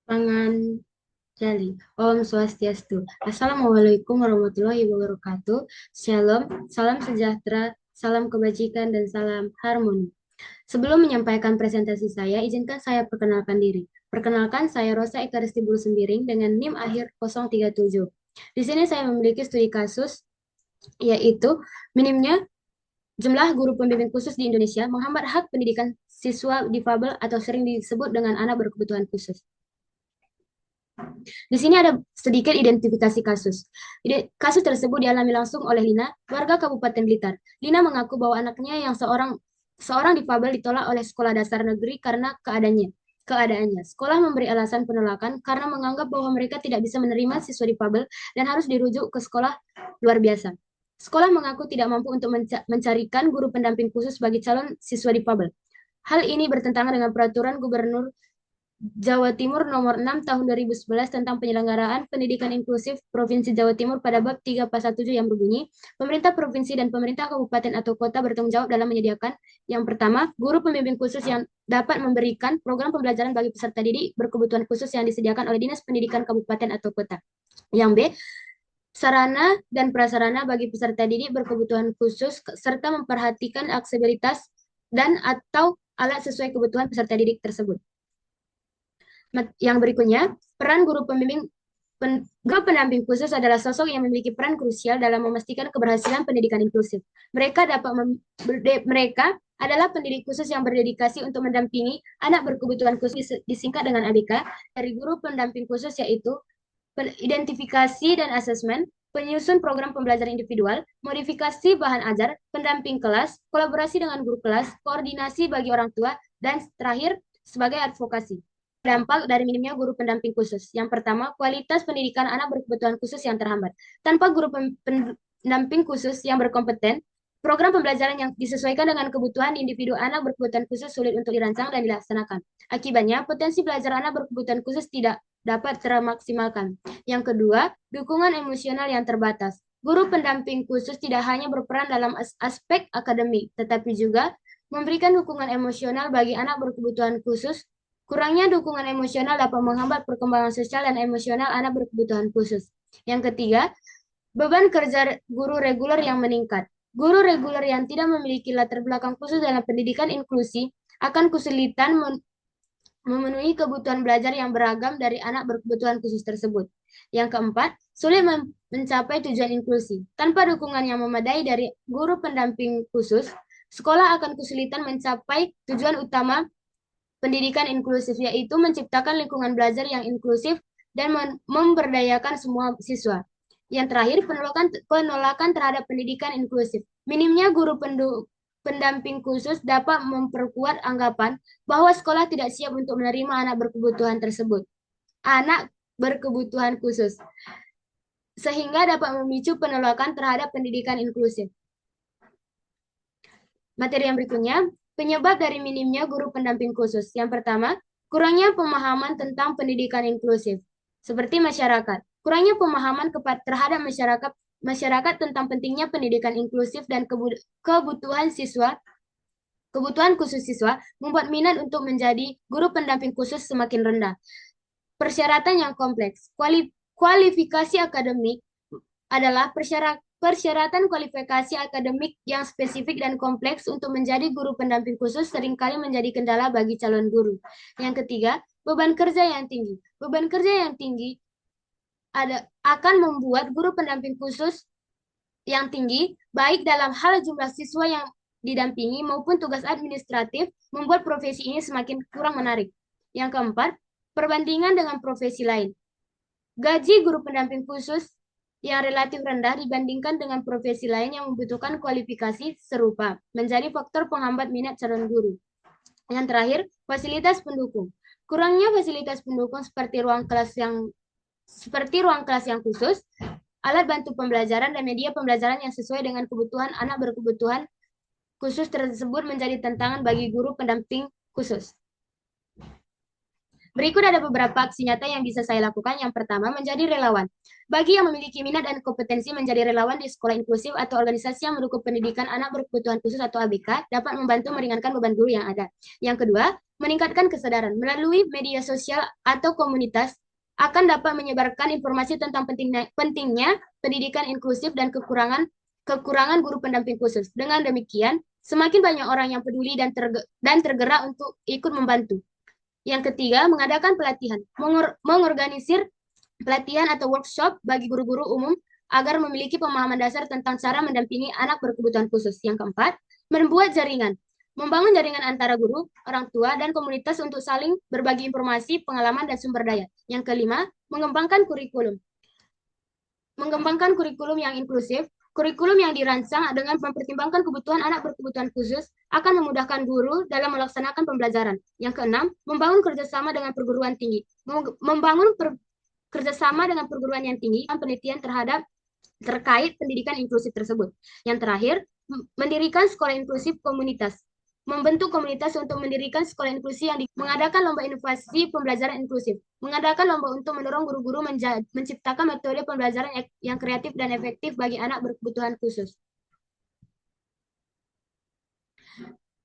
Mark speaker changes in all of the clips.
Speaker 1: Pangan Jali. Om Swastiastu. Assalamualaikum warahmatullahi wabarakatuh. Shalom, salam sejahtera, salam kebajikan, dan salam harmoni. Sebelum menyampaikan presentasi saya, izinkan saya perkenalkan diri. Perkenalkan, saya Rosa Eka Resti Bulu Sembiring dengan NIM akhir 037. Di sini saya memiliki studi kasus, yaitu minimnya jumlah guru pembimbing khusus di Indonesia menghambat hak pendidikan siswa difabel atau sering disebut dengan anak berkebutuhan khusus. Di sini ada sedikit identifikasi kasus. Kasus tersebut dialami langsung oleh Lina, warga Kabupaten Blitar. Lina mengaku bahwa anaknya yang seorang difabel ditolak oleh sekolah dasar negeri karena keadaannya. Sekolah memberi alasan penolakan karena menganggap bahwa mereka tidak bisa menerima siswa difabel dan harus dirujuk ke sekolah luar biasa. Sekolah mengaku tidak mampu untuk mencarikan guru pendamping khusus bagi calon siswa difabel. Hal ini bertentangan dengan peraturan Gubernur Jawa Timur Nomor 6 Tahun 2011 tentang penyelenggaraan pendidikan inklusif Provinsi Jawa Timur pada bab 3 pasal 7 yang berbunyi, pemerintah provinsi dan pemerintah kabupaten atau kota bertanggung jawab dalam menyediakan yang pertama, guru pembimbing khusus yang dapat memberikan program pembelajaran bagi peserta didik berkebutuhan khusus yang disediakan oleh Dinas Pendidikan kabupaten atau kota. Yang B, sarana dan prasarana bagi peserta didik berkebutuhan khusus serta memperhatikan aksesibilitas dan atau alat sesuai kebutuhan peserta didik tersebut. Yang berikutnya, peran guru pendamping khusus adalah sosok yang memiliki peran krusial dalam memastikan keberhasilan pendidikan inklusif. Mereka adalah pendidik khusus yang berdedikasi untuk mendampingi anak berkebutuhan khusus disingkat dengan ABK dari guru pendamping khusus yaitu identifikasi dan asesmen, penyusun program pembelajaran individual, modifikasi bahan ajar, pendamping kelas, kolaborasi dengan guru kelas, koordinasi bagi orang tua, dan terakhir sebagai advokasi. Dampak dari minimnya guru pendamping khusus. Yang pertama, kualitas pendidikan anak berkebutuhan khusus yang terhambat. Tanpa guru pendamping khusus yang berkompeten, program pembelajaran yang disesuaikan dengan kebutuhan individu anak berkebutuhan khusus sulit untuk dirancang dan dilaksanakan. Akibatnya, potensi belajar anak berkebutuhan khusus tidak dapat termaksimalkan. Yang kedua, dukungan emosional yang terbatas. Guru pendamping khusus tidak hanya berperan dalam aspek akademik, tetapi juga memberikan dukungan emosional bagi anak berkebutuhan khusus. Kurangnya dukungan emosional dapat menghambat perkembangan sosial dan emosional anak berkebutuhan khusus. Yang ketiga, beban kerja guru reguler yang meningkat. Guru reguler yang tidak memiliki latar belakang khusus dalam pendidikan inklusi akan kesulitan memenuhi kebutuhan belajar yang beragam dari anak berkebutuhan khusus tersebut. Yang keempat, sulit mencapai tujuan inklusi. Tanpa dukungan yang memadai dari guru pendamping khusus, sekolah akan kesulitan mencapai tujuan utama pendidikan inklusif, yaitu menciptakan lingkungan belajar yang inklusif dan memberdayakan semua siswa. Yang terakhir, penolakan terhadap pendidikan inklusif. Minimnya guru pendamping khusus dapat memperkuat anggapan bahwa sekolah tidak siap untuk menerima anak berkebutuhan tersebut. Anak berkebutuhan khusus. Sehingga dapat memicu penolakan terhadap pendidikan inklusif. Materi yang berikutnya, penyebab dari minimnya guru pendamping khusus. Yang pertama, kurangnya pemahaman tentang pendidikan inklusif. Seperti masyarakat, kurangnya pemahaman terhadap masyarakat tentang pentingnya pendidikan inklusif dan kebutuhan khusus siswa membuat minat untuk menjadi guru pendamping khusus semakin rendah. Persyaratan yang kompleks. Kualifikasi akademik adalah persyaratan kualifikasi akademik yang spesifik dan kompleks untuk menjadi guru pendamping khusus seringkali menjadi kendala bagi calon guru. Yang ketiga, beban kerja yang tinggi. Beban kerja yang tinggi akan membuat guru pendamping khusus yang tinggi, baik dalam hal jumlah siswa yang didampingi maupun tugas administratif, membuat profesi ini semakin kurang menarik. Yang keempat, perbandingan dengan profesi lain. Gaji guru pendamping khusus yang relatif rendah dibandingkan dengan profesi lain yang membutuhkan kualifikasi serupa, menjadi faktor penghambat minat calon guru. Yang terakhir, fasilitas pendukung. Kurangnya fasilitas pendukung seperti ruang kelas yang khusus, alat bantu pembelajaran, dan media pembelajaran yang sesuai dengan kebutuhan anak berkebutuhan khusus tersebut menjadi tantangan bagi guru pendamping khusus. Berikut ada beberapa aksi nyata yang bisa saya lakukan. Yang pertama, menjadi relawan. Bagi yang memiliki minat dan kompetensi menjadi relawan di sekolah inklusif atau organisasi yang mendukung pendidikan anak berkebutuhan khusus atau ABK dapat membantu meringankan beban guru yang ada. Yang kedua, meningkatkan kesadaran. Melalui media sosial atau komunitas akan dapat menyebarkan informasi tentang pentingnya pendidikan inklusif dan kekurangan guru pendamping khusus. Dengan demikian, semakin banyak orang yang peduli dan tergerak untuk ikut membantu. Yang ketiga, mengadakan pelatihan. Mengorganisir pelatihan atau workshop bagi guru-guru umum agar memiliki pemahaman dasar tentang cara mendampingi anak berkebutuhan khusus. Yang keempat, membuat jaringan. Membangun jaringan antara guru, orang tua, dan komunitas untuk saling berbagi informasi, pengalaman, dan sumber daya. Yang kelima, mengembangkan kurikulum. Mengembangkan kurikulum yang inklusif. Kurikulum yang dirancang dengan mempertimbangkan kebutuhan anak berkebutuhan khusus akan memudahkan guru dalam melaksanakan pembelajaran. Yang keenam, membangun kerjasama dengan perguruan tinggi. Membangun kerjasama dengan perguruan yang tinggi dan penelitian terkait pendidikan inklusif tersebut. Yang terakhir, mendirikan sekolah inklusif komunitas. Membentuk komunitas untuk mendirikan sekolah inklusi yang mengadakan lomba inovasi pembelajaran inklusif. Mengadakan lomba untuk mendorong guru-guru menciptakan metode pembelajaran yang kreatif dan efektif bagi anak berkebutuhan khusus.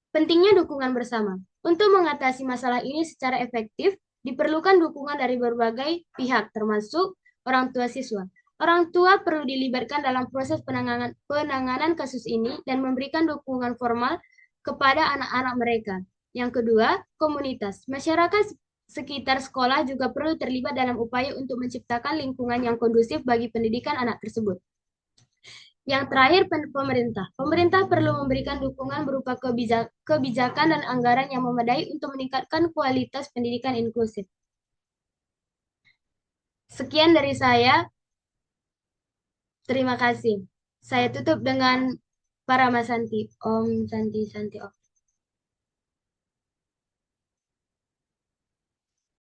Speaker 1: Pentingnya dukungan bersama. Untuk mengatasi masalah ini secara efektif, diperlukan dukungan dari berbagai pihak, termasuk orang tua siswa. Orang tua perlu dilibatkan dalam proses penanganan kasus ini dan memberikan dukungan formal kepada anak-anak mereka. Yang kedua, komunitas. Masyarakat sekitar sekolah juga perlu terlibat dalam upaya untuk menciptakan lingkungan yang kondusif bagi pendidikan anak tersebut. Yang terakhir, pemerintah. Pemerintah perlu memberikan dukungan berupa kebijakan dan anggaran yang memadai untuk meningkatkan kualitas pendidikan inklusif. Sekian dari saya. Terima kasih. Saya tutup dengan para Mas Santi. Om Santi Santi Om.